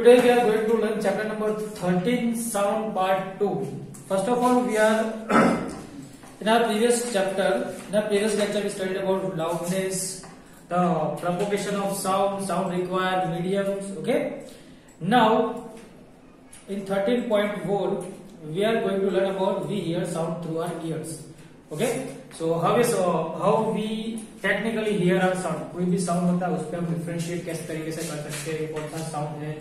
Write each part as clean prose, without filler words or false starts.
Today we are going to learn chapter number 13, sound part 2. First of all, we are in our previous lecture we studied about loudness, the propagation of sound required mediums. Okay. Now, in 13.4, we are going to learn about we hear sound through our ears. Okay. So how we technically hear our sound. कोई भी sound होता है उस पर हम differentiate किस तरीके से कर सकते हैं, कौन सा साउंड है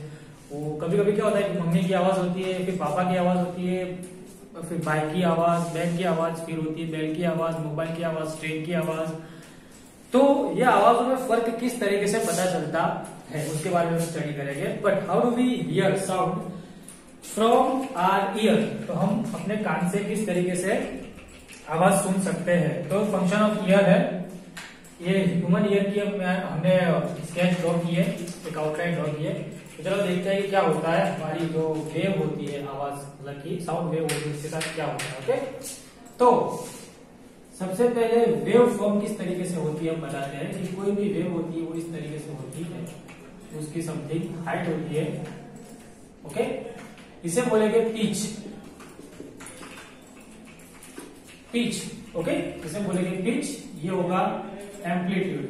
वो। कभी कभी क्या होता है कि मम्मी की आवाज होती है, फिर पापा की आवाज होती है, फिर बाइक की आवाज, बैग की आवाज, फिर होती है बेल की आवाज, मोबाइल की आवाज, ट्रेन की आवाज। तो ये आवाजों में फर्क किस तरीके से पता चलता है उसके बारे में स्टडी करेंगे। But how do we hear sound from our ear, तो हम अपने कान से किस तरीके से आवाज सुन सकते हैं। तो फंक्शन ऑफ ईयर है, ये ह्यूमन ईयर की हमने स्केच ड्रॉ की है, एक आउटलाइन ड्रॉ की है। तो चलो देखते हैं कि क्या होता है, हमारी जो वेव होती है आवाज, मतलब की साउंड वेव होती है, उसके साथ क्या होता है। ओके, तो सबसे पहले वेव फॉर्म किस तरीके से होती है हम बताते हैं कि कोई भी वेव होती है वो इस तरीके से होती है, उसकी समथिंग हाइट होती है। ओके, इसे बोलेंगे पिच, पिच। ओके, इसे बोलेंगे पिच, ये होगा एम्पलीट्यूड,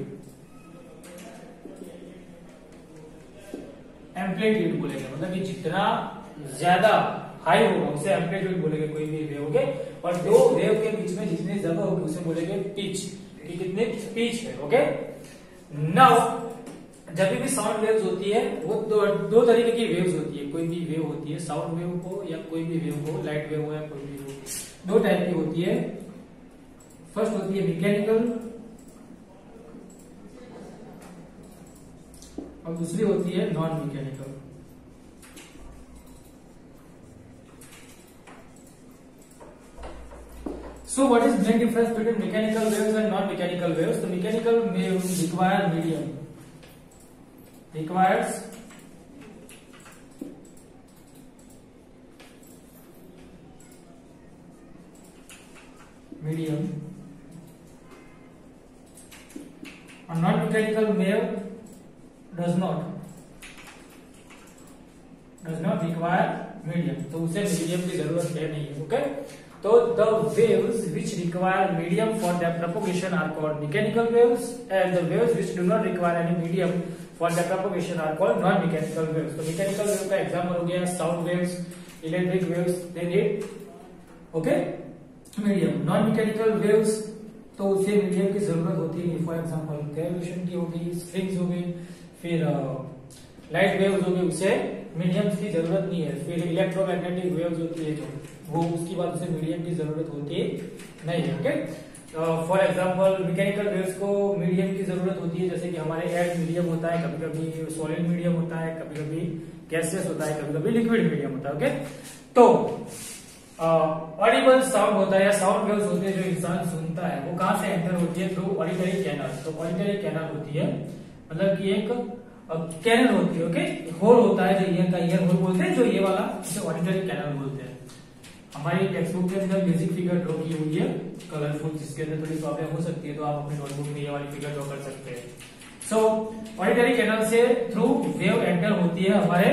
एम्पलीट्यूड बोलेंगे, मतलब कि जितना ज्यादा हाई होगा उसे एम्पलीट्यूड बोलेंगे कोई भी वेव। ओके, और दो वेव के बीच में जितनी जगह होगी उसे बोलेंगे पिच, कि कितने पिच है। ओके, नाउ जब भी साउंड वेव्स होती है वो दो तरीके की वेव्स होती है। कोई भी वेव होती है, साउंड वेव हो या कोई भी वेव हो, लाइट वेव हो या कोई भी हो, दो टाइप की होती है। फर्स्ट होती है मैकेनिकल और दूसरी होती है non mechanical. So what is the main difference between mechanical waves and non-mechanical waves? The mechanical waves require medium, requires medium, and non-mechanical wave does not require medium, तो उसे मीडियम की जरूरत है नहीं। ओके, तो the waves which require medium for their propagation are called mechanical waves, and the waves which do not require any medium for their propagation are called non-mechanical waves। तो mechanical wave का example हो गया sound waves, electric waves, they need okay medium. Non mechanical waves तो उसे medium की जरूरत होती है। फॉर एग्जांपल ग्रेविटेशन की होगी, स्ट्रिंग्स होगी, फिर लाइट वेव्स होगी, उसे मीडियम्स की जरूरत नहीं है। फिर इलेक्ट्रोमैग्नेटिक वेव्स होती है जो वो, उसकी बाद उसे मीडियम की जरूरत होती नहीं है। Okay, for example mechanical waves को मीडियम की जरूरत होती है, जैसे कि हमारे एयर मीडियम होता है, कभी कभी सॉलिड मीडियम होता है, कभी कभी गैसियस होता है, कभी कभी लिक्विड मीडियम होता है। ओके, तो ऑडिबल साउंड होता है या साउंड वेव्स होते हैं जो इंसान सुनता है, वो कहां से एंटर होती है? Through auditory canal. तो ऑडिटरी कैनाल होती है, मतलब कि एक कैनल होती है। ओके, होल होता है जो ईयर का, ईयर होल बोलते हैं जो ये वाला, इसे ऑडिटरी कैनाल बोलते हैं। हमारी टेक्स्ट बुक के अंदर बेसिक फिगर ड्रॉ की हुई है कलरफुल, जिसके अंदर थोड़ी प्रॉब्लम हो सकती है, तो आप अपनी नोटबुक में ये वाली फिगर ड्रॉ कर सकते हैं। सो ऑडिटरी कैनाल से थ्रू वेव एंटर होती है हमारे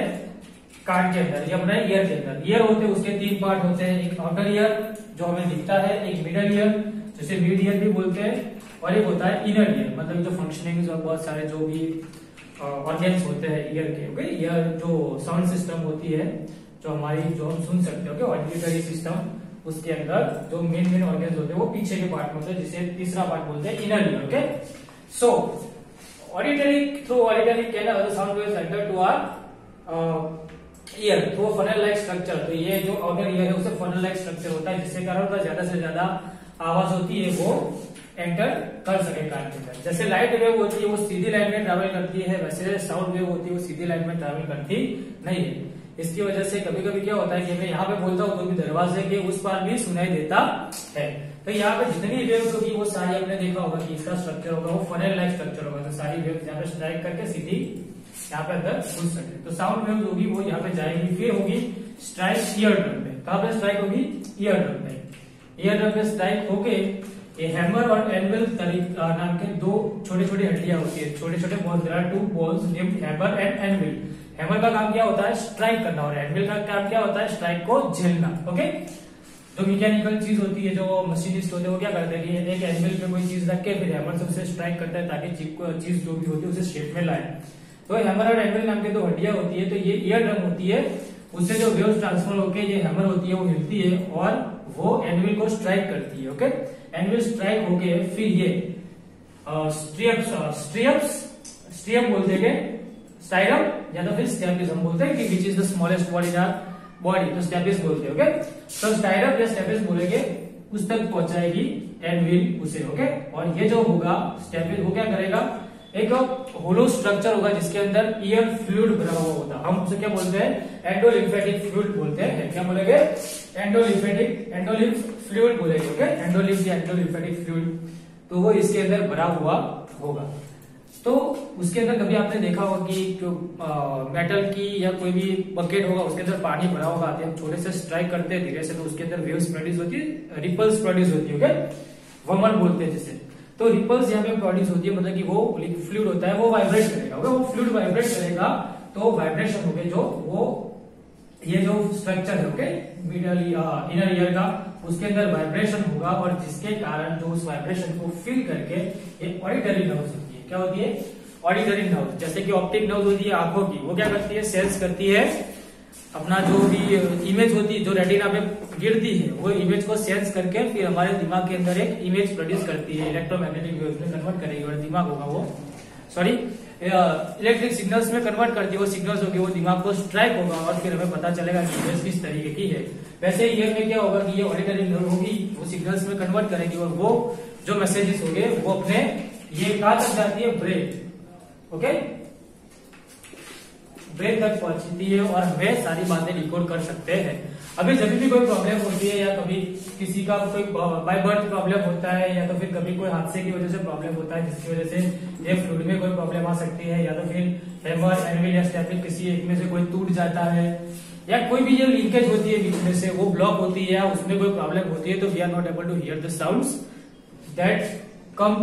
कान के अंदर या अपने ईयर के अंदर। ईयर होते हैं उसके तीन पार्ट होते हैं, एक आउटर ईयर जो हमें दिखता है, एक मिडल ईयर जिसे मिड ईयर भी बोलते हैं, और एक होता है इनर ईयर, मतलब जो फंक्शनिंग और बहुत सारे जो भी ऑर्गेन्स होते हैं ईयर के। ओके, ईयर जो साउंड सिस्टम होती है जो हमारी, जो हम सुन सकते हो, ऑडिटरी सिस्टम, उसके अंदर जो मेन ऑर्गेन्स होते हैं वो पीछे के पार्ट में होते हैं, जिसे तीसरा पार्ट बोलते हैं inner ear. Okay, so auditory through auditory canal sound waves enter to our ear through funnel like structure. तो ये जो आउटर ईयर है उसे फनल लाइक स्ट्रक्चर होता है, जिससे कारण ज्यादा से ज्यादा आवाज होती है वो एंटर कर सके कान के अंदर। जैसे लाइट वेव होती है वो सीधी लाइन में ट्रैवल करती है, वैसे साउंड वेव होती है वो सीधी लाइन में ट्रैवल करती नहीं है। इसकी वजह से कभी कभी क्या होता है कि मैं यहाँ पे बोलता हूँ तो भी दरवाजे के उस पार भी सुनाई देता है। तो यहाँ पे जितनी वेव्स होगी वो सारी, आपने देखा होगा कि इसका स्ट्रक्चर होगा वो फनल लाइक स्ट्रक्चर होगा, तो सारी वेव्स यहाँ पे स्ट्राइक करके सीधी यहाँ पे अंदर घुस सके। तो साउंड वेव्स होगी वो यहाँ पे जाएगी, फिर होगी स्ट्राइक ईयर ड्रम पे। कहां पे स्ट्राइक होगी? ईयर ड्रम पे। ईयर ड्रम पे स्ट्राइक होके ये हैमर और एनविल नाम के दो छोटे छोटे हड्डियां होती है, छोटे छोटे bones, there are two bones named hammer and anvil. Hammer का काम क्या होता है, स्ट्राइक करना, और एनविल का काम क्या होता है, स्ट्राइक को झेलना। ओके, जो मैकेनिकल चीज होती है, जो मशीनिस्ट होते हैं वो क्या करते हैं कि एक एनविल पे कोई चीज रख के फिर हैमर से उसे स्ट्राइक करता है ताकि चीज जो भी होती है उसे शेप में लाए। तो हैमर और एनविल नाम के दो हड्डियां होती है, तो ये ईयर ड्रम होती है, उससे जो वेव्स ट्रांसफर होके ये हैमर होती है वो हिलती है और वो एनविल को स्ट्राइक करती है। ओके, एनविल स्ट्राइक होके फिर ये स्ट्रियप बोलते हैं, स्टाइरम या तो फिर स्टेपिस हम बोलते हैं कि which is the smallest body in our body, तो स्टेपिस बोलते हैं। ओके, तो स्टाइरम या स्टेपिस बोलेंगे, उस तक पहुंचाएगी एनविल उसे। ओके, और ये जो होगा स्टेपिस, वो क्या करेगा, एक होलो स्ट्रक्चर होगा जिसके अंदर ईयर फ्लूइड भरा हुआ होता है, हम उसे क्या बोलते हैं, एंडोलिम्फेटिक फ्लूइड बोलते हैं। क्या बोलेंगे, एंडोलिम्फ फ्लूइड बोलेंगे। ओके, एंडोलिम्फ या एंडोलिम्फेटिक फ्लूइड, तो वो इसके अंदर भरा हुआ होगा। तो उसके अंदर कभी आपने देखा होगा कि जो मेटल की या कोई भी बकेट होगा उसके अंदर पानी भरा होगा, आते हम छोटे से स्ट्राइक करते हैं धीरे से, तो उसके अंदर वेव्स प्रोड्यूस होती है, रिपल्स प्रोड्यूस होती है। ओके, वमन बोलते हैं जिसे, तो रिपल्स यहाँ पे प्रोड्यूस होती है, मतलब कि वो फ्लूइड होता है वो वाइब्रेट करेगा। वो फ्लूइड वाइब्रेट करेगा तो वाइब्रेशन हो गए, जो वो ये जो स्ट्रक्चर है ओके मिडल इनर ईयर का, उसके अंदर वाइब्रेशन होगा, और जिसके कारण जो उस वाइब्रेशन को फील करके ये ऑडिटरी नर्व्स होती है। क्या होती है, ऑडिटरी नर्व। जैसे कि ऑप्टिक नर्व होती है आंखों की, वो क्या करती है, सेंस करती है अपना जो भी इमेज होती है जो रेटिना पे गिरती है, वो इमेज को सेंस करके फिर हमारे दिमाग के अंदर एक इमेज प्रोड्यूस करती है, इलेक्ट्रोमैग्नेटिक वेव्स में कन्वर्ट करेगी, और दिमाग होगा वो इलेक्ट्रिक सिग्नल्स में कन्वर्ट करती है, वो सिग्नल्स होगी, वो दिमाग को स्ट्राइक होगा और फिर हमें पता चलेगा कि इमेज किस तरीके की है। वैसे ईयर में क्या होगा कि ये ऑडिटरी नर्व होगी, वो सिग्नल्स में कन्वर्ट करेगी, और वो जो मैसेजेस होंगे वो अपने ये कहां तक जाती है, ब्रेन। ओके, ब्रेन तक पहुंचती है और हमें सारी बातें रिकॉर्ड कर सकते हैं। अभी जब भी कोई प्रॉब्लम होती है, या कभी किसी का कोई बाय बर्थ प्रॉब्लम होता है, या तो फिर कभी कोई हादसे की वजह से प्रॉब्लम होता है जिसकी वजह से ये फ्लूइड में कोई प्रॉब्लम आ सकती है, या तो फिर हैमर, एनविल या स्टेपिस किसी एक में से कोई टूट जाता है, या कोई भी जो लीकेज होती है बीच में से वो ब्लॉक होती है, या उसमें कोई प्रॉब्लम होती है, तो we are not able to hear the sounds that comes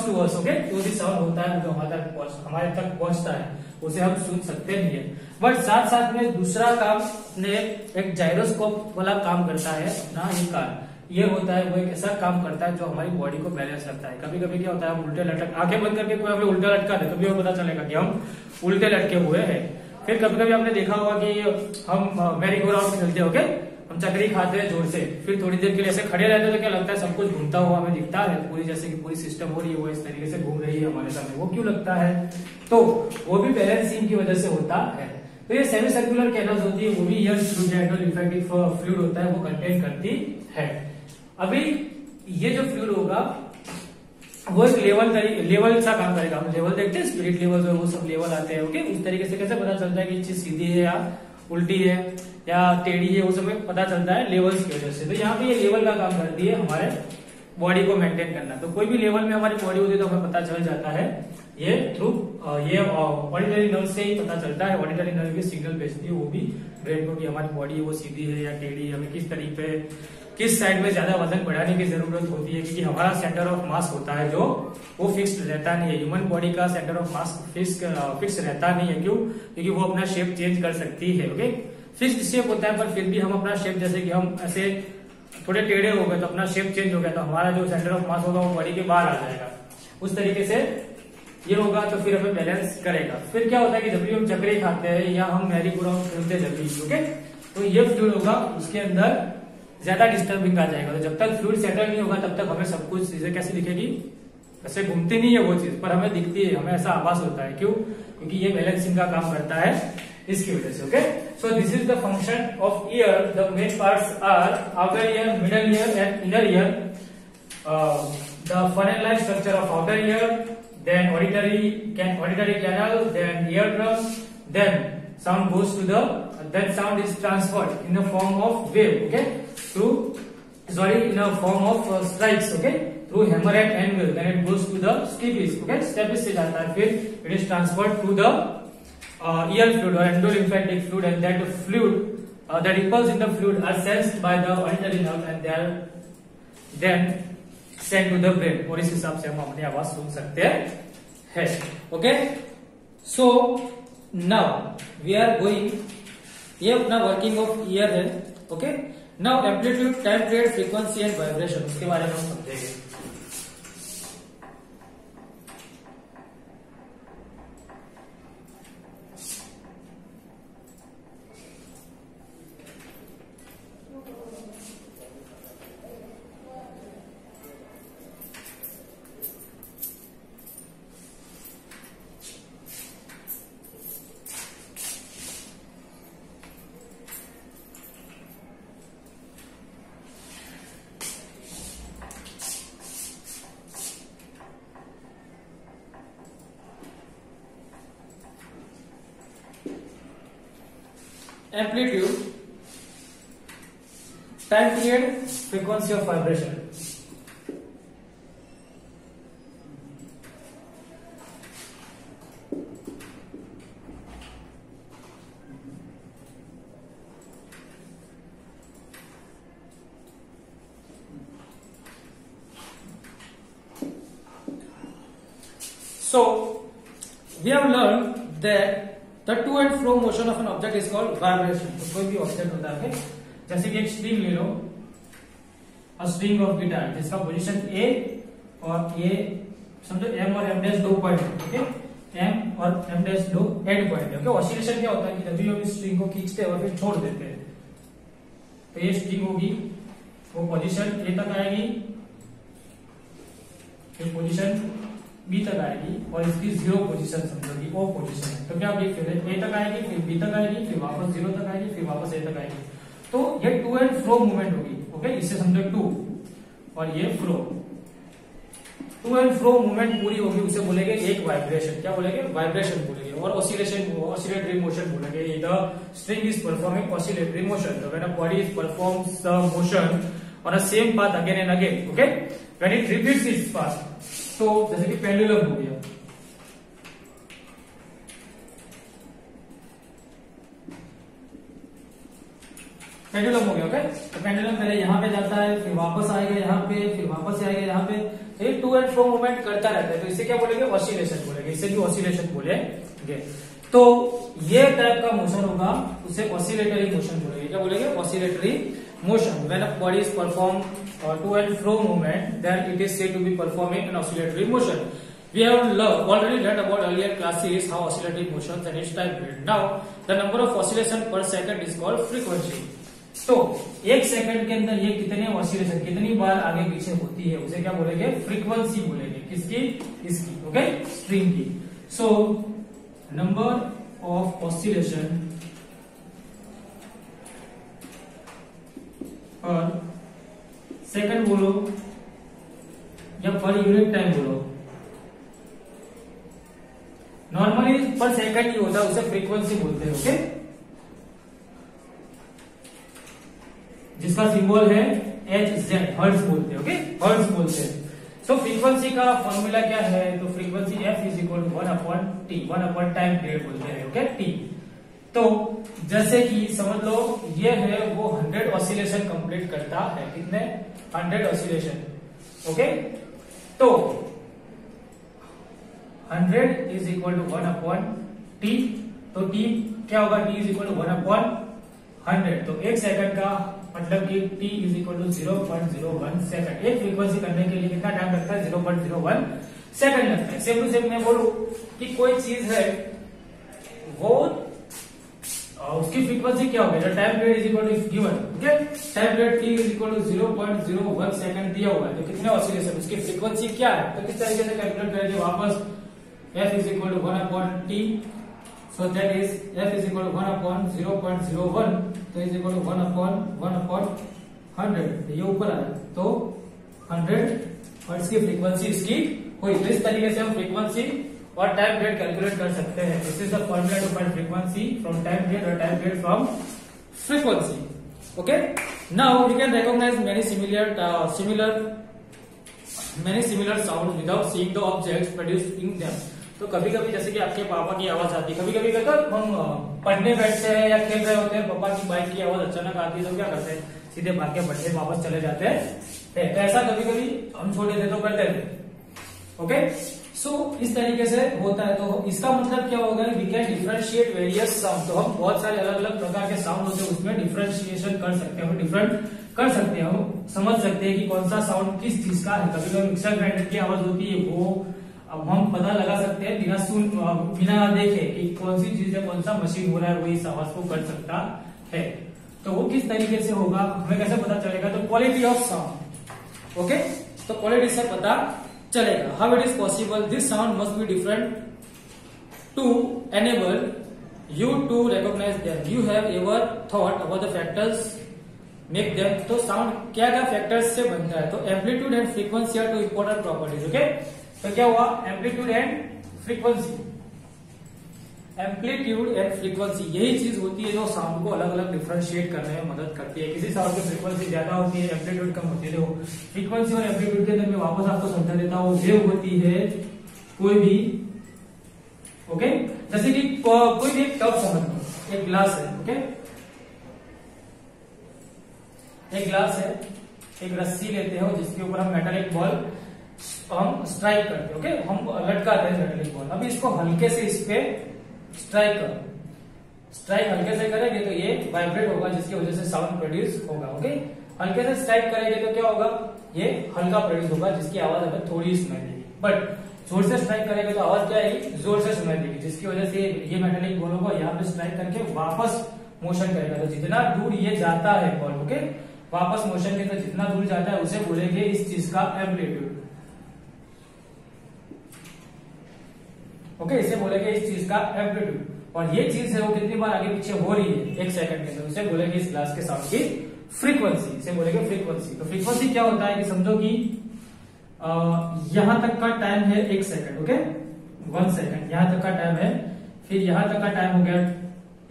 to us. Okay, जो भी साउंड होता है जो हमारे तक पहुंचता है उसे हम सुन सकते नहीं है। बट साथ साथ में दूसरा काम ने एक जायरोस्कोप वाला काम करता है अपना ये कार। ये होता है वो एक ऐसा काम करता है जो हमारी बॉडी को बैलेंस रखता है। कभी कभी क्या होता है, हम उल्टे लटक, आंखें बंद करके कोई हमें उल्टा लटका दे तभी हमें पता चलेगा कि हम उल्टे लटके हुए हैं। फिर कभी कभी आपने देखा होगा कि हम मैरी गो राउंड खेलते हो, हम चक्री खाते हैं जोर से, फिर थोड़ी देर के लिए ऐसे खड़े रहते हैं तो क्या लगता है सब कुछ घूमता हुआ हमें दिखता है, पूरी जैसे कि पूरी सिस्टम हो रही है वो इस तरीके से घूम रही है हमारे सामने। वो क्यों लगता है, तो वो भी बैलेंसिंग की वजह से होता है। तो ये सेमी सर्कुलर कैनल्स होती है, वो भी ईयर फ्लूइड एंडोलिम्फेटिक फ्लूइड होता है, वो कंटेन करती है। अभी ये जो फ्लूइड होगा वो एक लेवल सा काम करेगा। हम लेवल देखते हैं, स्पिरिट लेवल वो सब लेवल आते हैं। ओके, उस तरीके से कैसे पता चलता है कि चीज सीधी है या उल्टी है या टेढ़ी है, वो सब पता चलता है लेवल्स की वजह से। तो यहाँ पे ये लेवल का काम करती है हमारे बॉडी को मेंटेन करना। तो कोई भी लेवल में हमारी बॉडी होती है तो हमें पता चल जाता है ये थ्रू ये ऑडिटरी नर्व से ही पता चलता है। ऑडिटरी नर्व की सिग्नल भेजती है वो भी ब्रेन को कि हमारी बॉडी है वो सीधी है या टेढ़ी है, हमें किस तरीके किस साइड में ज्यादा वजन बढ़ाने की जरूरत होती है, क्योंकि हमारा सेंटर ऑफ मास होता है जो वो फिक्स्ड रहता नहीं है। ह्यूमन बॉडी का सेंटर ऑफ मास फिक्स रहता नहीं है। क्यों? क्योंकि वो अपना शेप चेंज कर सकती है। ओके, फिक्स्ड शेप होता है पर फिर भी हम अपना शेप, जैसे कि हम ऐसे थोड़े टेढ़े हो गए तो अपना शेप चेंज हो गया तो हमारा जो सेंटर ऑफ मास होगा वो बॉडी के बाहर आ जाएगा। उस तरीके से ये होगा तो फिर हमें बैलेंस करेगा। फिर क्या होता है कि जब भी हम चक्री खाते हैं या हम मैरी गो राउंड खेलते हैं जब भी, ओके, तो ये फ्लूइड होगा उसके अंदर ज्यादा डिस्टर्बिंग आ जाएगा। तो जब तक फ्लूइड सेटल नहीं होगा तब तक हमें सब कुछ चीजें कैसे दिखेगी, ऐसे घूमती नहीं है वो चीज, पर हमें दिखती है, हमें ऐसा आभास होता है। क्यों? क्योंकि ये बैलेंसिंग का काम करता है इसकी वजह से। Okay, so this is the function of ear. The main parts are outer ear, middle ear and inner ear. The funnel like structure of outer ear, then auditory canal, then eardrum, then sound goes to the then sound is transferred in the form of wave, okay, in a form of strikes, okay, through hammer and anvil, then it goes to the stapes, okay, stapes से जाता है, फिर it is transferred to the ear fluid or endolymphatic fluid, and that fluid the ripples in the fluid are sensed by the auditory nerve and they are then send to the brain, और इस हिसाब से हम अपनी आवाज सुन सकते हैं। Okay, so now we are going, ये अपना वर्किंग ऑफ ईयर है। Okay, now amplitude, time period, frequency and vibration, उसके बारे में हम समझेंगे। Amplitude, time period, frequency of vibration. So we have learned that the to and fro motion of an object is called vibration. तो कोई भी object होता है, जैसे कि एक स्ट्रिंग ले लो, अ स्ट्रिंग ऑफ गिटार जिसका पोजीशन ए और ये समझो एम और एम डैश दो पॉइंट है। ओके, एम और एम डैश दो एंड पॉइंट है। ओके, ऑसिलेशन क्या होता है कि जब भी हम इस स्ट्रिंग को खींचते हैं और फिर छोड़ देते हैं, तो ये स्ट्रिंग होगी, वो पोजीशन ए तक आएगी, फिर पोजीशन बी तक आएगी, और इसकी जीरो पोजीशन समझोगी, ओ पोजीशन है। तो क्या होगी, फिर ए तक आएगी, फिर बी तक आएगी, फिर वापस जीरो तक आएगी, फिर वापस ए तक आएगी। तो ये टू एंड फ्रो मूवमेंट होगी। ओके, इससे समझो टू और ये फ्रो, टू एंड फ्रो मूवमेंट पूरी होगी, उसे बोलेंगे एक वाइब्रेशन। क्या बोलेंगे, वाइब्रेशन बोलेंगे। और ऑसिलेशन, ऑसिलेटरी मोशन बोलेंगे। The string is performing oscillatory motion, when a body is performs the motion on a same path again and again. Okay, when it repeats its path, तो जैसे कि pendulum हो गया, pendulum हो गया। Okay, तो pendulum पहले यहाँ पे जाता है, फिर वापस आएगा यहाँ पे, फिर वापस आएगा यहाँ पे, तो ये टू एंड फ्रो मूवमेंट करता रहता है। तो इसे क्या बोलेंगे, ऑसिलेशन बोलेंगे। इसे भी ऑसिलेशन बोलेंगे। तो ये टाइप का मोशन होगा, उसे ऑसिलेटरी मोशन बोलेंगे। क्या बोलेंगे, oscillatory motion. When a body is perform to and fro movement, then it is said to be performing an oscillatory motion. We have already learned about earlier classes how oscillatory motions and its time period. Now, the number of oscillation per second is called frequency. तो एक second के अंदर ये कितने oscillation, कितनी बार आगे पीछे होती है, उसे क्या बोलेंगे, फ्रीक्वेंसी बोलेंगे। किसकी, इसकी। ओके, स्ट्रिंग की। सो नंबर ऑफ ऑसिलेशन पर सेकंड बोलो या पर यूनिट टाइम बोलो, नॉर्मली पर सेकंड ही होता है, उसे फ्रीक्वेंसी बोलते हैं। ओके, जिसका सिंबल है HZ, हर्ट्ज बोलते हैं। ओके, हर्ट्ज बोलते हैं। सो फ्रीक्वेंसी का फॉर्मूला क्या है, तो frequency F is equal to 1/T, 1 time period बोलते हैं। Okay, T। तो जैसे कि समझ लो ये है, वो 100 ऑसिलेशन कंप्लीट करता है। कितने, 100 ऑसिलेशन। ओके, तो 100 इज इक्वल टू 1/T। तो T क्या होगा, T इज इक्वल टू 1/100। तो एक सेकंड का मतलब कि T is equal to 0.01 second. एक फ्रीक्वेंसी करने के लिए कितना टाइम लगता है, 0.01 सेकंड लगता है। सेम टू सेम मैं बोलूं कि कोई चीज है, वो उसकी फ्रीक्वेंसी क्या होगी, time period is equal to given. Okay, time period T is equal to 0.01 second दिया हुआ है, तो कितने ऑसिलेशन, उसकी फ्रीक्वेंसी क्या है, तो किस तरीके से कैलकुलेट करेंगे, वापस F is equal to 1/T, so that is F is equal to 1/0.01, तो इज इक्वल टू 1/100। ये ऊपर आया तो 100 हर्ट्ज की फ्रीक्वेंसी इसकी हुई। तो इस तरीके से हम फ्रीक्वेंसी और टाइम पीरियड कैलकुलेट कर सकते हैं। This is the formula to find frequency from time period और time period from frequency. Okay, now we can recognize many similar sounds without seeing the objects produced in them. तो कभी कभी जैसे कि आपके पापा की आवाज आती है, कभी कभी कहते हम पढ़ने बैठते हैं या खेल रहे होते हैं, पापा की बाइक की आवाज अचानक आती है, तो क्या करते हैं, सीधे भाग के बढ़ते वापस चले जाते हैं। तो ऐसा कभी कभी हम छोटे थे तो करते थे। ओके, सो इस तरीके से होता है। तो इसका मतलब क्या होगा, we can differentiate various sound. तो हम बहुत सारे अलग अलग प्रकार के साउंड होते हैं उसमें डिफरेंशिएशन कर सकते हैं, हम डिफरेंट कर सकते हैं, हम समझ सकते हैं कि कौन सा साउंड किस चीज का है। कभी कभी मिक्सर ग्राइंडर की आवाज होती है, वो अब हम पता लगा सकते हैं बिना देखे कि कौन सी चीज है, कौन सा मशीन हो रहा है, वो इस आवाज को कर सकता है। तो वो किस तरीके से होगा, हमें कैसे पता चलेगा, तो क्वालिटी ऑफ साउंड। ओके, तो क्वालिटी से पता चलेगा। How it is possible, this sound must be different to enable you to recognise them. You have ever thought about the factors make them. तो साउंड क्या क्या फैक्टर्स से बनता है, तो amplitude and frequency are two important properties. Okay, तो क्या हुआ, amplitude and frequency, amplitude and frequency यही चीज होती है जो साउंड को अलग अलग डिफरेंशिएट करने में मदद करती है। किसी साउंड की फ्रीक्वेंसी ज्यादा होती है, एम्पलीट्यूड कम होती है। देखो फ्रीक्वेंसी और एम्पलीट्यूड के अंदर मैं वापस आपको समझा देता हूँ। वेव होती है कोई भी, ओके, जैसे कि कोई भी एक टब समझ लो, एक ग्लास है। ओके, एक ग्लास है, एक रस्सी लेते हैं जिसके ऊपर हम मेटालिक बॉल हम स्ट्राइक करते हैं। ओके, हम लटकाते हैं मेटालिक बॉल। अब इसको हल्के से इस पे स्ट्राइक करो, स्ट्राइक हल्के से करेंगे तो ये वाइब्रेट होगा, जिसकी वजह से साउंड प्रोड्यूस होगा। ओके, हल्के से स्ट्राइक करेंगे तो क्या होगा, ये हल्का प्रोड्यूस होगा, जिसकी आवाज हमें थोड़ी सुनाई देगी। बट जोर से स्ट्राइक करेंगे तो आवाज क्या आएगी, जोर से सुनाई देगी, जिसकी वजह से ये मेटालिक बॉल होगा, यहाँ पे स्ट्राइक करके वापस मोशन करेगा। तो जितना दूर ये जाता है बॉल, ओके, वापस मोशन के, तो जितना दूर जाता है उसे बोलेंगे इस चीज का एम्पलीट्यूड। ओके, इसे बोलेंगे इस चीज का एम्पलीट्यूड। और ये चीज है वो कितनी बार आगे पीछे हो रही है, एक सेकंड के अंदर, उसे बोलेंगे इस ग्लास के साउंड की फ्रीक्वेंसी, इसे बोलेंगे फ्रीक्वेंसी। तो फ्रीक्वेंसी क्या होता है कि समझो कि यहां तक का टाइम है 1 सेकंड। ओके, 1 सेकंड यहां तक का टाइम है, फिर यहां तक का टाइम हो गया,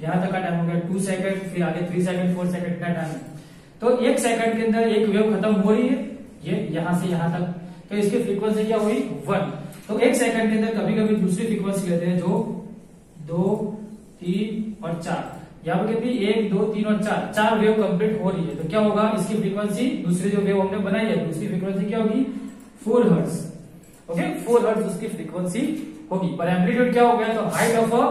यहां तक का टाइम हो गया 2 सेकंड, फिर आगे 3 सेकंड 4 सेकंड का टाइम है। तो 1 सेकंड के अंदर एक वेव खत्म हो रही है, ये यहां से यहां तक, तो इसकी फ्रीक्वेंसी क्या हुई 1। तो 1 सेकंड के अंदर कभी कभी दूसरी फ्रीक्वेंसी लेते हैं जो 2, 3 और 4, यहाँ पे कितनी 1, 2, 3 और 4 वेव कंप्लीट हो रही है। तो क्या होगा, इसकी फ्रीक्वेंसी, दूसरी जो वेव हमने बनाई है दूसरी फ्रीक्वेंसी क्या होगी 4 हर्ट्ज। ओके, 4 हर्ट्ज उसकी फ्रीक्वेंसी होगी। पर एम्पलीट्यूड क्या हो गया, तो हाइट ऑफ अ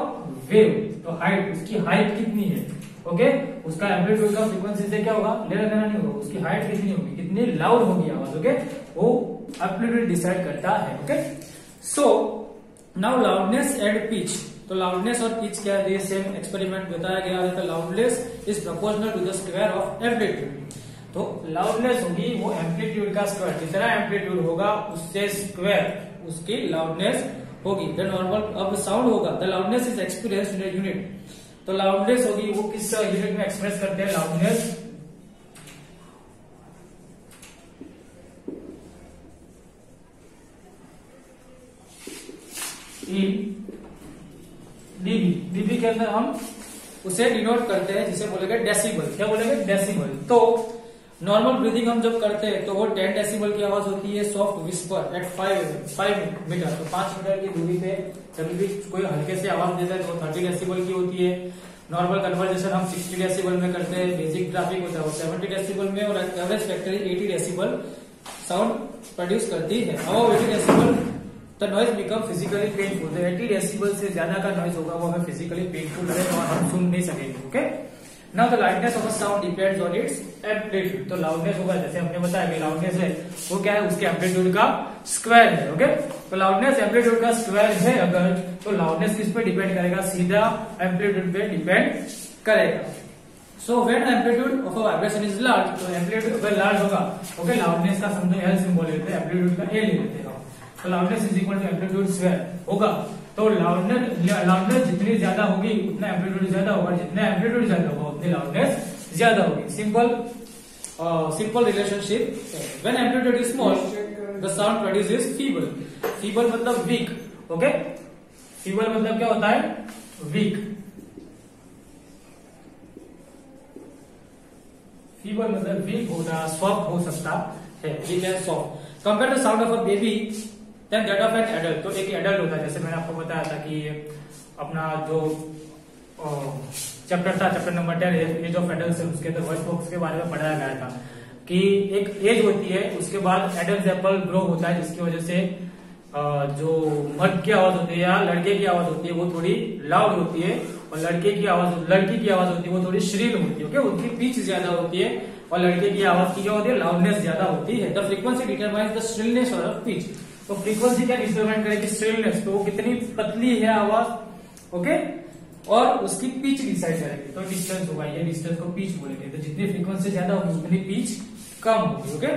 वेव, तो हाइट, उसकी हाइट कितनी है, ओके, उसका एम्पलीट्यूड का फ्रीक्वेंसी से क्या होगा, लेना देना नहीं होगा, उसकी हाइट कितनी होगी, कितनी लाउड होगी आवाज, ओके, वो एम्पलीट्यूड डिसाइड करता है। Okay, so now loudness and pitch. तो लाउडनेस और पिच क्या है, सेम एक्सपेरिमेंट बताया गया है। तो loudness is proportional to the square of amplitude. तो लाउडनेस होगी वो एम्पलीट्यूड का स्क्वायर, जितना एम्पलीट्यूड होगा उससे स्क्वायर उसकी लाउडनेस होगी। द नॉर्मल अब साउंड होगा, the loudness is experience in unit. तो लाउडनेस होगी वो किस यूनिट में एक्सप्रेस करते हैं, लाउडनेस इन डीबी। डीबी के अंदर हम उसे डिनोट करते हैं जिसे बोलेंगे डेसिबल। क्या बोलेंगे, डेसिबल। तो नॉर्मल ब्रीदिंग हम जब करते हैं तो वो 10 डेसिबल की आवाज होती है, सॉफ्ट विस्पर एट 5 मीटर। तो 5 मीटर की दूरी पे जब भी कोई हल्के से आवाज देता है तो 30 डेसिबल की होती है। नॉर्मल कन्वर्सेशन हम 60 डेसिबल में करते हैं, बेसिक ट्रैफिक होता है वो 70 डेसिबल में, और average factor 80 decibel sound produce करती है। अब 80 decibel the noise become physically painful. 80 decibel से ज्यादा का नॉइज होगा वो हमें फिजिकली पेनफुल रहेगा और हम सुन नहीं सकेंगे। Okay, now the loudness of a sound depends on it's amplitude. तो लाउडनेस होगा, जैसे हमने बताया कि लाउडनेस है वो क्या है, उसके एम्पलीट्यूड का स्क्वायर है। ओके, तो लाउडनेस एम्पलीट्यूड का स्क्वायर है अगर, तो लाउडनेस किस पे डिपेंड करेगा, सीधा एम्पलीट्यूड पे डिपेंड करेगा। So when amplitude of a vibration is large, तो एम्पलीट्यूड अगर लार्ज होगा, ओके, लाउडनेस का समझो एल सिंबल लेते हैं, एम्पलीट्यूड का ए ले लेते हैं, तो loudness is equal to amplitude square होगा। तो लाउडनेस जितनी ज्यादा होगी उतना एम्पलीट्यूड ज्यादा होगा, जितना एम्पलीट्यूड ज्यादा होगा उतनी लाउडनेस ज्यादा होगी। Simple relationship. When amplitude is small the sound produces feeble. Feeble मतलब वीक। ओके, फीबल मतलब क्या होता है, वीक। फीबल मतलब वीक होना, सॉफ्ट हो सकता है, weak and soft. Compare the sound of a baby then that of an adult. तो एक एडल्ट होता है, जैसे मैंने आपको बताया था कि अपना जो चैप्टर था, chapter number 10 age of adult, उसके अंदर वॉइस बॉक्स के बारे में पढ़ाया गया था कि एक एज होती है, उसके बाद एडल्ट एप्पल ग्रो होता है, जिसकी वजह से जो मर्द की आवाज होती है या लड़के की आवाज होती है वो थोड़ी लाउड होती है, और लड़की की आवाज होती है वो थोड़ी श्रील होती है। ओके, उनकी पिच ज्यादा होती है और लड़के की आवाज की क्या होती है, लाउडनेस ज्यादा होती है। The frequency determines the shrillness of pitch. तो फ्रीक्वेंसी क्या डिटरमाइन करेगी, श्रिलनेस, तो वो कितनी पतली है आवाज, ओके, और उसकी पिच डिसाइड करेगी। तो डिस्टेंस होगा, ये डिस्टेंस को पिच बोलेंगे। तो जितनी फ्रीक्वेंसी ज्यादा होगी उतनी पिच कम होगी। Okay,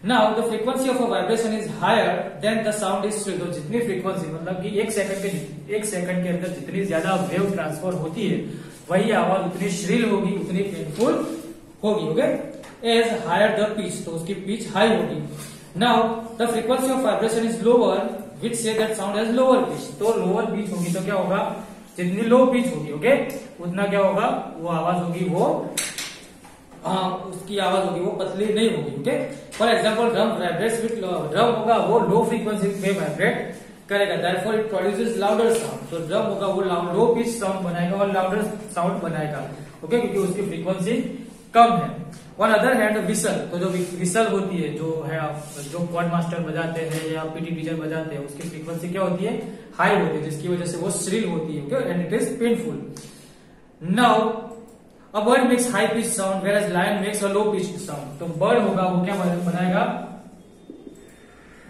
now the frequency of a vibration is higher then the sound is shrill. तो जितनी फ्रीक्वेंसी मतलब कि एक सेकंड के अंदर जितनी ज्यादा वेव ट्रांसफर होती है वही आवाज उतनी श्रिल होगी, उतनी पेनफुल होगी। Okay, as higher the pitch, तो उसकी पिच हाई होगी। Now the frequency of vibration is lower which say that sound has lower pitch. तो लोअर पिच होगी तो क्या होगा, जितनी लो पिच होगी, ओके, उतना क्या होगा, वो आवाज होगी वो उसकी आवाज होगी वो पतली नहीं होगी। Okay, for example drum vibrates with drum होगा वो लो फ्रीक्वेंसी पे वाइब्रेट करेगा, therefore it produces louder sound. तो ड्रम होगा वो लो पिच साउंड बनाएगा और लाउडर साउंड बनाएगा। ओके, क्योंकि उसकी फ्रीक्वेंसी कम है। ऑन अदर हैंड विसल, तो जो विसल होती है, जो है जो क्वाड मास्टर बजाते हैं या पीटी टीचर बजाते हैं, उसकी फ्रीक्वेंसी क्या होती है, हाई होती है, जिसकी वजह से वो श्रिल होती है। Okay, and it is painful. Now a bird makes high pitch sound where lion makes a low pitch sound. तो बर्ड होगा वो क्या बनाएगा,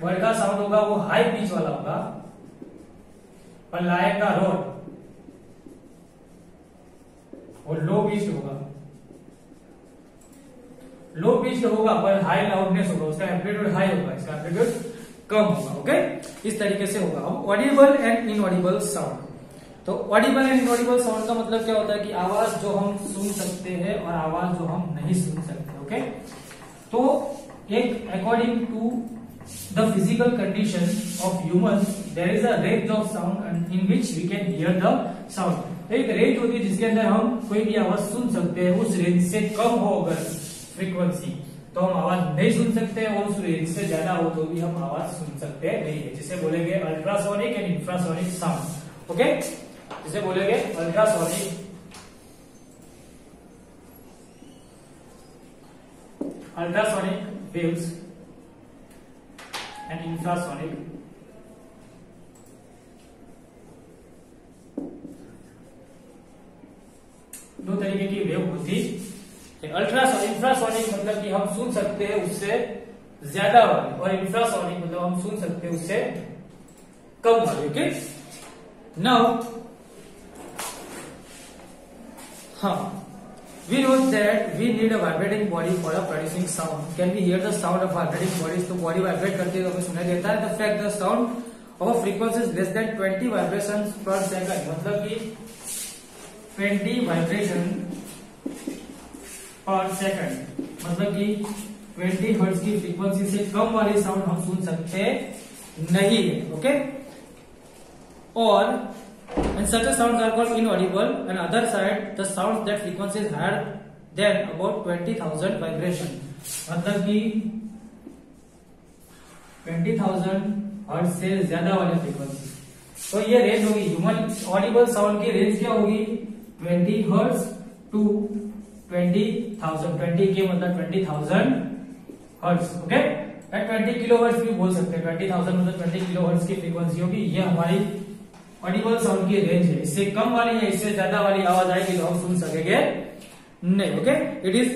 बर्ड का साउंड होगा वो हाई पिच वाला होगा, और लायन का रोर और लो पिच होगा, लो पिच होगा पर हाई लाउडनेस होगा, उसका एम्पलीट्यूड हाई होगा, इसका एम्पलीट्यूड कम होगा। ओके, इस तरीके से होगा। Audible and inaudible sound. तो ऑडिबल एंड इनऑडिबल साउंड का मतलब क्या होता है कि आवाज जो हम सुन सकते हैं और आवाज जो हम नहीं सुन सकते। ओके, तो एक according to the physical condition of human there is a range of sound in which we can hear the sound. एक रेंज होती है जिसके अंदर हम कोई भी आवाज सुन सकते हैं, उस रेंज से कम हो अगर फ्रीक्वेंसी तो हम आवाज नहीं सुन सकते, और उस रेंज से ज्यादा हो तो भी हम आवाज सुन सकते नहीं है, जिसे बोलेंगे ultrasonic and infrasonic sound. Okay, जिसे बोलेंगे अल्ट्रासोनिक, वेव्स एंड इंफ्रासोनिक दो तरीके की वेव होती है। इंफ्रासोनिक मतलब कि हम सुन सकते हैं उससे ज्यादा वाली, और इंफ्रासोनिक मतलब हम सुन सकते हैं उससे कम वाली। Okay, now we know that we need a vibrating body for a producing sound. Can we hear the sound of vibrating bodies? तो body vibrate करती है तो हमें सुनाई देता है। The fact the sound of a frequency is less than 20 vibrations per second, मतलब कि 20 vibration per second, मतलब कि 20 हर्ट्ज की फ्रीक्वेंसी से कम वाली साउंड हम सुन सकते नहीं है। ओके, और and such a sounds are called inaudible, and other side the sounds that frequency is higher than about 20,000 vibration, मतलब कि 20,000 हर्ट्ज से ज्यादा वाली फ्रीक्वेंसी। तो ये रेंज होगी ह्यूमन ऑडिबल साउंड की रेंज क्या होगी, 20 हर्ट्ज टू 20,000। 20 के मतलब 20,000 हर्ट्ज। ओके, 20 किलो हर्ट्ज भी बोल सकते हैं। 20,000 मतलब 20 किलो हर्ट्ज की फ्रीक्वेंसी होगी। ये हमारी ऑडिबल साउंड की रेंज है। इससे कम वाली या इससे ज्यादा वाली आवाज आएगी तो हम सुन सकेंगे नहीं। Okay, it is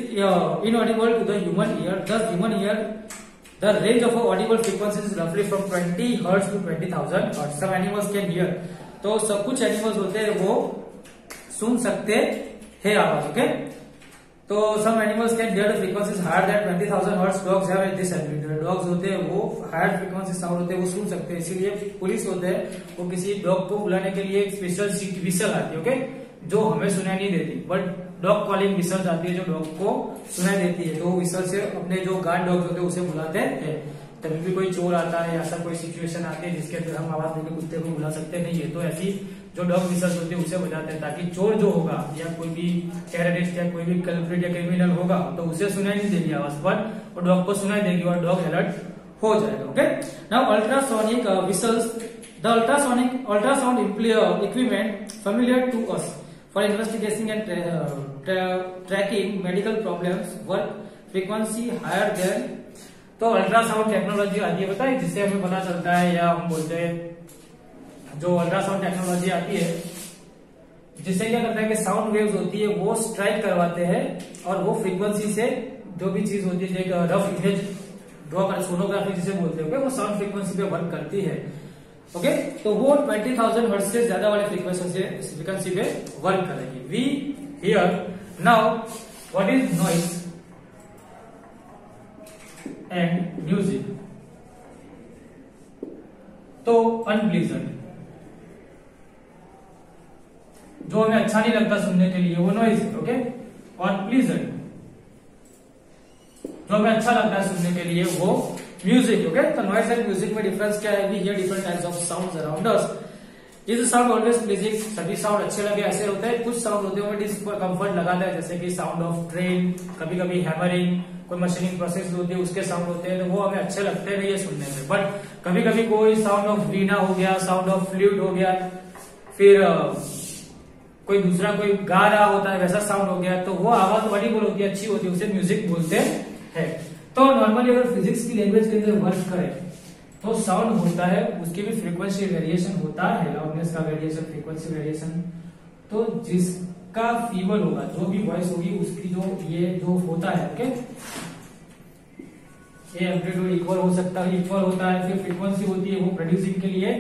inaudible to the human ear. Thus human ear the range of audible frequency is रफली from 20 hertz to 20,000 hertz. Some animals can hear, तो सब कुछ एनिमल्स होते हैं वो सुन सकते हैं आवाज। ओके, तो some animals can hear the frequencies higher than 20,000 hertz. Dogs have this ability. Dogs होते हैं वो हायर फ्रीक्वेंसी साउंड होते हैं वो सुन सकते हैं। इसीलिए पुलिस होते हैं वो किसी डॉग को बुलाने के लिए एक स्पेशल विसल आती है, ओके, जो हमें सुनाई नहीं देती, बट डॉग कॉलिंग विसल आती है जो डॉग को सुनाई देती है। तो विसल से अपने जो गार्ड डॉग्स होते हैं उसे बुलाते हैं। तभी भी कोई चोर आता है, ऐसा कोई सिचुएशन आती है जिसके अंदर हम आवाज देकर कुत्ते को बुला सकते नहीं है, तो ऐसी जो डॉग विसल होते हैं उसे बजाते हैं, ताकि चोर जो होगा या कोई भी टेररिस्ट या कोई भी कल्प्रिट या क्रिमिनल होगा तो उसे सुनाई नहीं देगी आवाज, पर और डॉग को सुनाई देगी और डॉग अलर्ट हो जाएगा। Okay, now ultrasonic whistles, the ultrasound equipment familiar to us, for investigation and tracking medical problems work frequency higher than. तो अल्ट्रासाउंड टेक्नोलॉजी आती है बताइए, जिससे हमें पता चलता है, या हम बोलते हैं जो अल्ट्रासाउंड टेक्नोलॉजी आती है जिससे क्या करता है कि साउंड वेव्स होती है वो स्ट्राइक करवाते हैं और वो फ्रीक्वेंसी से जो भी चीज होती है, एक रफ इमेज ड्रॉ कर, सोनोग्राफी जिसे बोलते हैं, वो साउंड फ्रीक्वेंसी पे वर्क करती है। ओके, तो वो 20,000 हर्ट्ज से ज्यादा वाले फ्रीक्वेंसी पे वर्क करेगी। We hear now what is noise and music. तो अनप्लीजेंट, जो हमें अच्छा नहीं लगता सुनने के लिए, वो नॉइज है। ओके, और प्लीजेंट, जो हमें अच्छा लगता है सुनने के लिए, वो म्यूजिक। ओके, तो नॉइज एंड म्यूजिक में डिफरेंस क्या है? We hear different types of sounds around us. Is sound always pleasing? सभी साउंड अच्छे लगे ऐसे होते हैं? कुछ साउंड होते हैं डिस्कम्फर्ट लगाता है, जैसे कि साउंड ऑफ ट्रेन, कभी कभी हैमरिंग, कोई मशीनिंग प्रोसेस होती है उसके साउंड होते हैं, तो वो हमें अच्छे लगते नहीं है सुनने में। बट कभी कभी कोई साउंड ऑफ वीणा हो गया, साउंड ऑफ फ्लूट हो गया, फिर कोई दूसरा कोई गा रहा होता है वैसा साउंड हो गया, तो वो आवाज ऑडिबल होती है, अच्छी होती है, उसे म्यूजिक बोलते हैं। तो नॉर्मली अगर फिजिक्स की लैंग्वेज के अंदर वर्क करें तो साउंड होता है, उसकी भी फ्रीक्वेंसी वेरिएशन होता है, लाउडनेस का वेरिएशन, फ्रीक्वेंसी वेरिएशन। तो जिसका फीवर होगा, जो भी वॉइस होगी, उसकी जो होता है, ओके, ये एम्पलीट्यूड इक्वल हो सकता है, इक्वल होता है। फिर फ्रीक्वेंसी होती है वो प्रोड्यूसिंग के लिए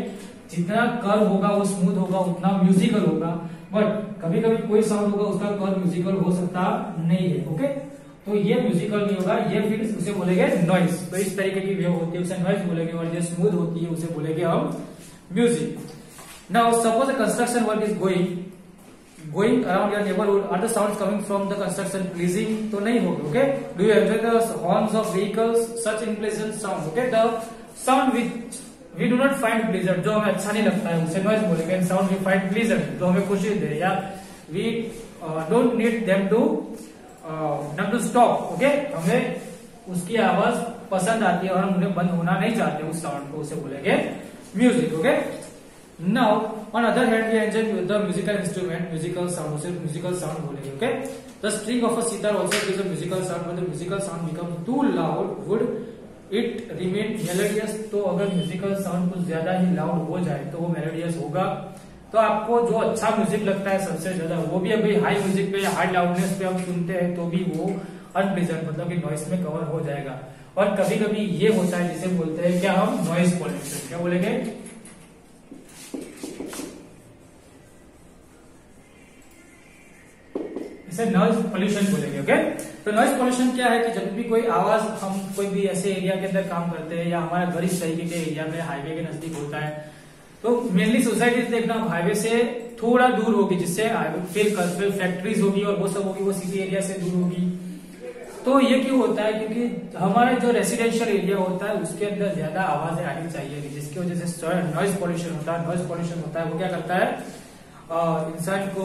जितना कर्व होगा वो स्मूथ होगा, उतना म्यूजिकल होगा। बट कभी कभी कोई साउंड होगा उसका कर्व म्यूजिकल हो सकता नहीं है। ओके, तो ये म्यूजिकल नहीं होगा, ये फिर उसे बोलेंगे नॉइज। तो इस तरीके की वेव होती है उसे नॉइज बोलेंगे, और जो स्मूथ होती है उसे बोलेंगे हम music. Now suppose construction work is going around your neighbourhood, are the sounds coming from the construction pleasing? तो नहीं होगा। Okay, do you enjoy the horns of vehicles, such unpleasant sound? Okay, the sound which we do not find pleasant, जो हमें अच्छा नहीं लगता है उसे नॉइज बोलेंगे। साउंड वी फाइंड प्लीजेंट, जो हमें खुशी दे, या we don't need them to stop. Okay, हमें उसकी आवाज पसंद आती है और हम उन्हें बंद होना नहीं चाहते उस साउंड को, उसे बोलेंगे music. Okay, now on other hand we enjoy the musical instrument, musical sound, उसे म्यूजिकल साउंड बोलेंगे। Okay, the string of a sitar also gives a musical sound, but the musical sound become too loud would it remain melodious. तो अगर musical sound कुछ ज्यादा ही loud हो जाए तो वो मेलोडियस होगा। तो आपको जो अच्छा म्यूजिक लगता है सबसे ज्यादा, वो भी अभी हाई म्यूजिक पे, हाई लाउडनेस पे हम सुनते हैं, तो भी वो अनप्लीजेंट मतलब कि नॉइस में कवर हो जाएगा। और कभी कभी ये होता है जिसे बोलते हैं क्या हम, नॉइस पॉल्यूशन। क्या बोलेंगे? इसे नॉइज पॉल्यूशन बोलेंगे। ओके, तो नॉइज पॉल्यूशन क्या है कि जब भी कोई आवाज, हम कोई भी ऐसे एरिया के अंदर काम करते हैं या हमारा घर इस तरीके के एरिया में हाईवे के नजदीक होता है, तो मेनली सोसाइटी देखना हाईवे से थोड़ा दूर होगी, जिससे फिर फैक्ट्रीज होगी और वो सब होगी, वो सिटी एरिया से दूर होगी। तो ये क्यों होता है? क्योंकि हमारा जो रेसिडेंशियल एरिया होता है उसके अंदर ज्यादा आवाजें आनी चाहिए, जिसकी वजह से नॉइज पॉल्यूशन होता है। नॉइज पॉल्यूशन होता है वो क्या करता है, इंसान को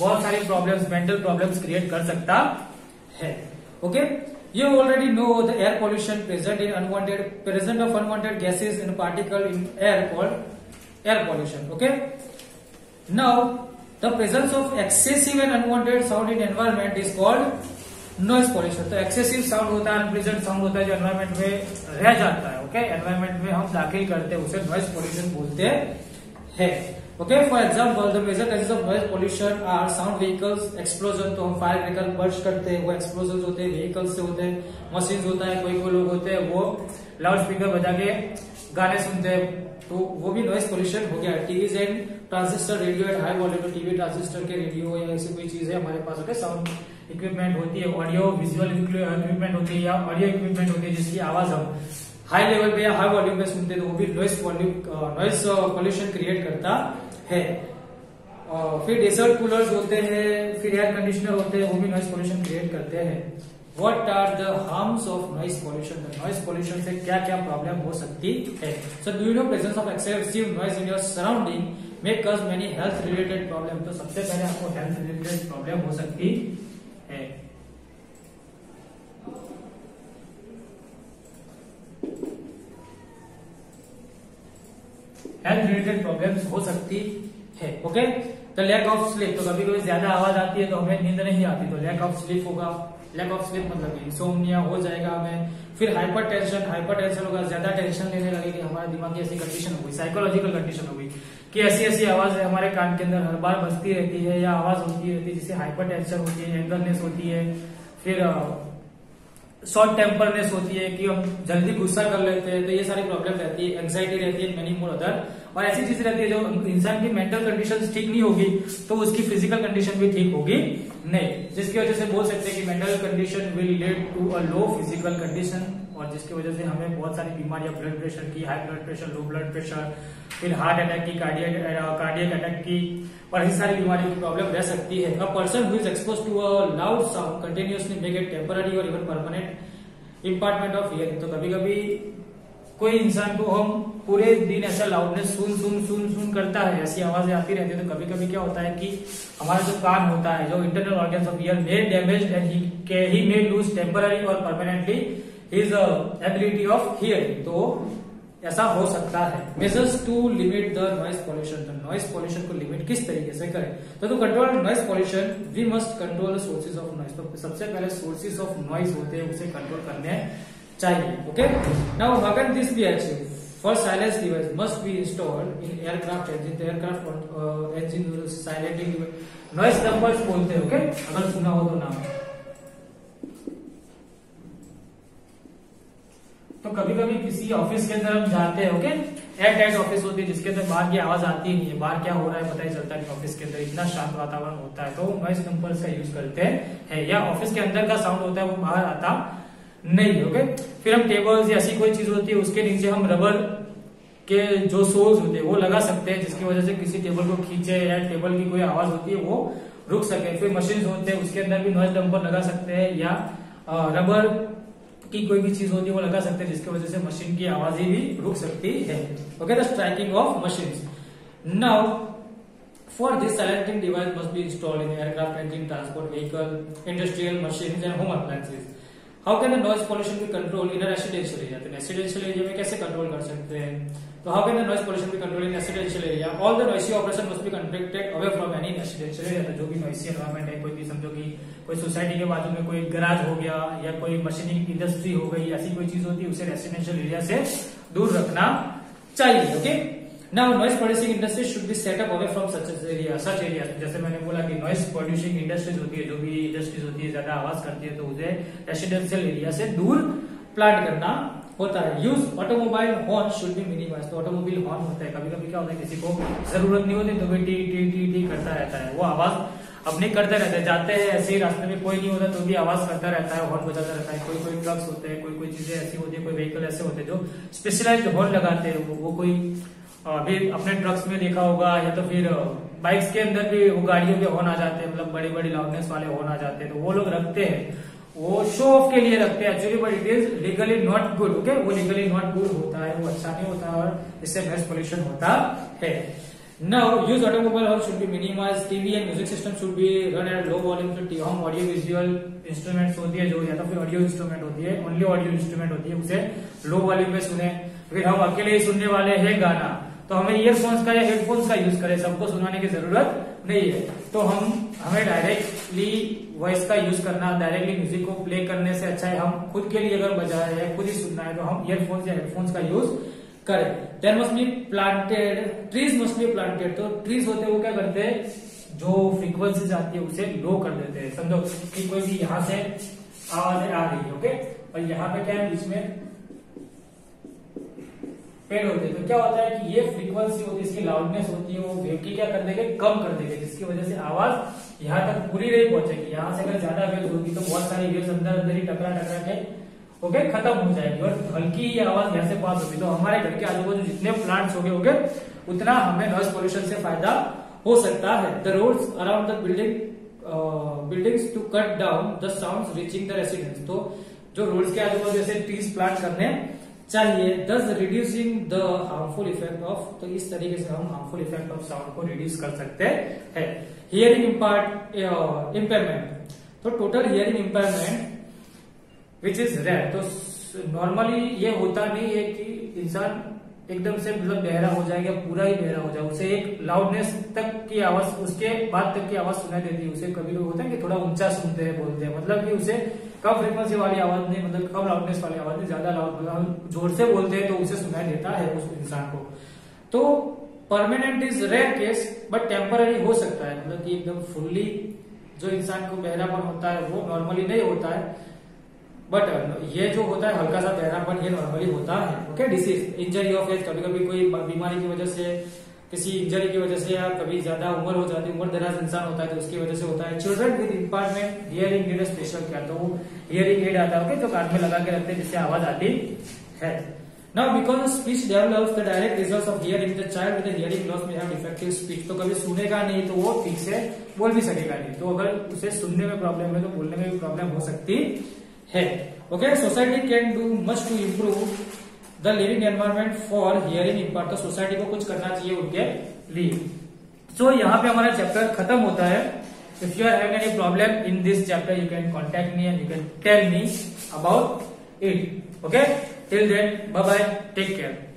बहुत सारी प्रॉब्लम्स, मेंटल प्रॉब्लम्स क्रिएट कर सकता है। Okay, you already know the air pollution present of unwanted gases and particle in air called air pollution. Okay, now the presence of excessive and unwanted sound in environment is called noise pollution. तो excessive sound होता है, unpleasant sound होता है जो environment में रह जाता है। Okay, environment में हम दाखिल करते हैं उसे noise pollution बोलते हैं। Okay, for example, the major causes of noise pollution are sound vehicles, explosion। तो हम फायर व्हीकल बर्स्ट करते हैं, वो एक्सप्लोजन होते हैं, व्हीकल्स से होते हैं, मशीन होता है, कोई लोग होते हैं वो लाउड स्पीकर बजा के गाने सुनते हैं, तो वो भी नॉइज पोल्यूशन हो गया। TV and transistor, radio at high volume, TV transistor के रेडियो या ऐसी कोई चीज है हमारे पास। ओके, साउंड इक्विपमेंट होती है, ऑडियो विजुअल इक्विपमेंट होती है या ऑडियो इक्विपमेंट होती है जिसकी आवाज हम हाई लेवल पे या हाई वॉल्यूम पे सुनते हैं, तो वो भी नॉइज पोल्यूशन क्रिएट करता है। फिर डेजर्ट कूलर्स होते हैं, फिर एयर कंडीशनर होते हैं, वो भी नॉइज पोल्यूशन क्रिएट करते हैं। What are the harms of noise pollution? The noise pollution से क्या क्या प्रॉब्लम हो सकती है? So do you know presence of excessive noise in your surrounding may cause many health related problem? तो सबसे पहले आपको हेल्थ रिलेटेड प्रॉब्लम हो सकती है। हेल्थ रिलेटेड प्रॉब्लम्स हो सकती है। Okay, the lack of sleep, तो कभी कभी ज्यादा आवाज आती है तो हमें नींद नहीं आती, तो लैक ऑफ स्लीप होगा। लैक ऑफ स्लीप मतलब इंसोम्निया हो जाएगा हमें। फिर हाइपर टेंशन होगा, ज्यादा टेंशन लेने लगेगी, हमारे दिमाग की ऐसी कंडीशन हो गई, साइकोलॉजिकल कंडीशन हो गई कि ऐसी ऐसी आवाज हमारे कान के अंदर हर बार बजती रहती है या आवाज होती रहती है, जिससे हाइपर टेंशन होती है, एंगरनेस होती है, फिर शॉर्ट टेम्परनेस होती है कि हम जल्दी गुस्सा कर लेते हैं, तो ये सारी प्रॉब्लम रहती है, एंग्जाइटी रहती है, मेनी मोर अदर, और ऐसी चीज रहती है जो इंसान की मेंटल कंडीशन ठीक नहीं होगी तो उसकी फिजिकल कंडीशन भी ठीक होगी नहीं, जिसकी वजह से बोल सकते हैं कि mental condition will lead to a low physical condition, और जिसकी वजह से हमें बहुत सारी बीमारियां, ब्लड प्रेशर की, high blood pressure, low blood pressure, फिर हार्ट अटैक की, कार्डियक अटैक की, और ऐसी सारी बीमारियों की प्रॉब्लम रह सकती है। A person who is expose to a loud sound continuously may get temporary और even permanent impairment of hearing, तो कभी कभी कोई इंसान को हम पूरे दिन ऐसा लाउडनेस सुन करता है, ऐसी आवाजें आती रहती है, तो कभी कभी क्या होता है कि हमारा जो कान होता है, जो internal organs of ear may damaged and he may lose temporary और permanently his ability of hearing, तो ऐसा हो सकता है। Measures to limit the noise pollution, तो नॉइज पॉल्यूशन को लिमिट किस तरीके से करें, तो to control noise pollution we must control the sources of noise, तो सबसे पहले सोर्सेज ऑफ नॉइज होते हैं उसे कंट्रोल करने चाहिए। Okay, now how can this be achieved? First silence device must be installed in aircraft engine, तो aircraft engine साइलेंटिंग noise dumpers बोलते हैं। ओके, अगर सुना हो तो नाम। तो कभी कभी किसी ऑफिस के अंदर हम जाते हैं, ओके, एयर टाइट ऑफिस होती है जिसके अंदर बाहर की आवाज आती ही नहीं है, बाहर क्या हो रहा है पता ही चलता नहीं, ऑफिस के अंदर इतना शांत वातावरण होता है, तो नॉइज डंपर्स का यूज करते हैं, या ऑफिस के अंदर का साउंड होता है वो बाहर आता नहीं। ओके, फिर हम टेबल्स या ऐसी कोई चीज होती है उसके नीचे हम रबर के जो सोल्स होते हैं वो लगा सकते हैं, जिसकी वजह से किसी टेबल को खींचे या टेबल की कोई आवाज होती है वो रुक सके। फिर मशीन होते हैं उसके अंदर भी नॉइज डंपर लगा सकते हैं, या रबर की कोई भी चीज होती है वो लगा सकते हैं, जिसकी वजह से मशीन की आवाजें भी रुक सकती है। Okay, the striking of machines. Now for this silencing device must be installed in aircraft engine, transport vehicle, industrial machines and home appliances. How can the noise pollution be control in residential area, तो residential area में कैसे control कर सकते हैं, तो how can the noise pollution be control in residential area? All the noisy operation must be conducted away from any residential area, तो जो भी नॉइसी एनवायरमेंट है, कोई भी समझो कि कोई सोसाइटी के बाजू में कोई गैराज हो गया या कोई मशीनिंग इंडस्ट्री हो गई, ऐसी कोई चीज होती है उसे रेसिडेंशियल एरिया से दूर रखना चाहिए। Okay, now noise producing industry should be set up away from such area. जैसे मैंने बोला कि नॉइज प्रोड्यूसिंग इंडस्ट्रीज होती है, जो भी इंडस्ट्रीज होती है ज्यादा आवाज करती है, तो उसे रेसिडेंशियल एरिया से दूर प्लांट करना होता है। Use automobile horn should be minimise, तो ऑटोमोबाइल हॉर्न होता है, कभी कभी क्या होता है किसी को जरूरत नहीं होती तो भी टी टी टी टी करता रहता है, वो आवाज अपने करते रहते हैं, जाते हैं ऐसे ही रास्ते में कोई नहीं होता तो भी आवाज करता रहता है, हॉर्न बजाता रहता है। कोई कोई ट्रक्स होते हैं, कोई कोई चीजें ऐसी होती है, कोई व्हीकल ऐसे होते हैं जो स्पेशलाइज्ड हॉर्न लगाते हैं, वो कोई अभी अपने ट्रक्स में देखा होगा, या तो फिर बाइक्स के अंदर भी वो गाड़ियों के हॉर्न आ जाते हैं, मतलब बड़ी बड़ी लाउडनेस वाले हॉर्न आ जाते हैं, तो वो लोग रखते हैं, वो शो ऑफ के लिए रखते हैं actually, but it is legally not good. Okay, वो लीगली नॉट गुड होता है, वो अच्छा नहीं होता है, और इससे नॉइज पोल्यूशन होता है। Now, use automobile horn should be minimized. TV and music system should be run at low volume. तो हम ऑडियो विजुअल इंस्ट्रूमेंट्स होती है जो, या तो फिर ऑडियो इंस्ट्रूमेंट होती है, ओनली ऑडियो इंस्ट्रूमेंट होती है, उसे लो वॉल्यूम में सुने। फिर हम अकेले ही सुनने वाले हैं गाना, तो हमें ईयरफोन्स का या हेडफोन्स का यूज करें, सबको सुनाने की जरूरत नहीं है, तो हमें डायरेक्टली वॉइस का यूज करना, डायरेक्टली म्यूजिक को प्ले करने से अच्छा है हम खुद के लिए अगर बजा रहे हैं, खुद ही सुनना है, तो हम ईयरफोन्स या हेडफोन्स का यूज करें। There must be planted, trees must be planted, तो ट्रीज होते हैं वो क्या करते हैं, जो फ्रीक्वेंसी आती है उसे लो कर देते हैं। समझो कि कोई भी यहां से आवाजें आ रही है, ओके, और यहाँ पे क्या है, बीच में पेड़ होते हैं, तो क्या होता है कि ये फ्रीक्वेंसी होती है, इसकी लाउडनेस होती है, वो वेव की क्या कर देंगे, कम कर देंगे, जिसकी वजह से आवाज यहाँ तक पूरी नहीं पहुंचेगी। यहाँ से अगर ज्यादा वेव होगी तो बहुत सारी वेव अंदर ही टकरा के ओके खत्म हो जाएगी, और हल्की ही आवाज यहाँ से पास होगी, तो हमारे घर के आजू बाजू जितने प्लांट्स होंगे उतना हमें नॉइज पोल्यूशन से फायदा हो सकता है। The roads around the buildings to cut down the sounds reaching the residents, तो जो रोड्स के आजू बाजू जैसे ट्रीज प्लांट करने चाहिए, thus reducing the harmful effect of, तो इस तरीके से हम हार्मफुल इफेक्ट ऑफ साउंड को रिड्यूस कर सकते हैं। हियरिंग इम्पेयरमेंट, तो total hearing impairment which is rare, तो नॉर्मली ये होता नहीं है कि इंसान एकदम से मतलब बहरा हो जाए या पूरा ही बहरा हो जाए, उसे एक लाउडनेस तक की आवाज, उसके बाद तक की आवाज सुनाई देती है। उसे कभी लोग होता है कि थोड़ा ऊंचा सुनते हैं, बोलते हैं, मतलब कि उसे कम फ्रीक्वेंसी वाली आवाज नहीं, मतलब कम लाउडनेस वाली आवाज नहीं, ज्यादा लाउड, मतलब हम जोर से बोलते हैं तो उसे सुनाई देता है उस इंसान को। तो permanent is rare case, but temporary हो सकता है, मतलब कि एकदम फुल्ली जो इंसान को बहरापन होता है वो नॉर्मली नहीं होता है, बट ये जो होता है हल्का सा बहरापन, ये नॉर्मली होता है। Okay, disease, injury of age, कभी कभी कोई बीमारी की वजह से, किसी इंजरी की वजह से, या कभी ज्यादा उम्र हो जाती है, उम्र दराज इंसान होता है तो उसकी वजह से होता है। Children with impairment hearing need special care, तो वो हियरिंग एड आता है, जो कान में लगा के रखते हैं जिससे आवाज आती है। Now because speech develops the direct results of hearing, the child with the hearing loss may have defective speech, तो कभी सुनेगा नहीं तो वो ठीक से बोल भी सकेगा नहीं, तो अगर उसे सुनने में प्रॉब्लम है तो बोलने में भी प्रॉब्लम हो सकती है। Okay, society can do much to improve the living environment for hearing impaired, तो सोसाइटी को कुछ करना चाहिए उनके लिए। सो यहाँ पे हमारा चैप्टर खत्म होता है। If you are having any problem in this chapter you can contact me and you can tell me about it. Okay, till then, bye bye, take care.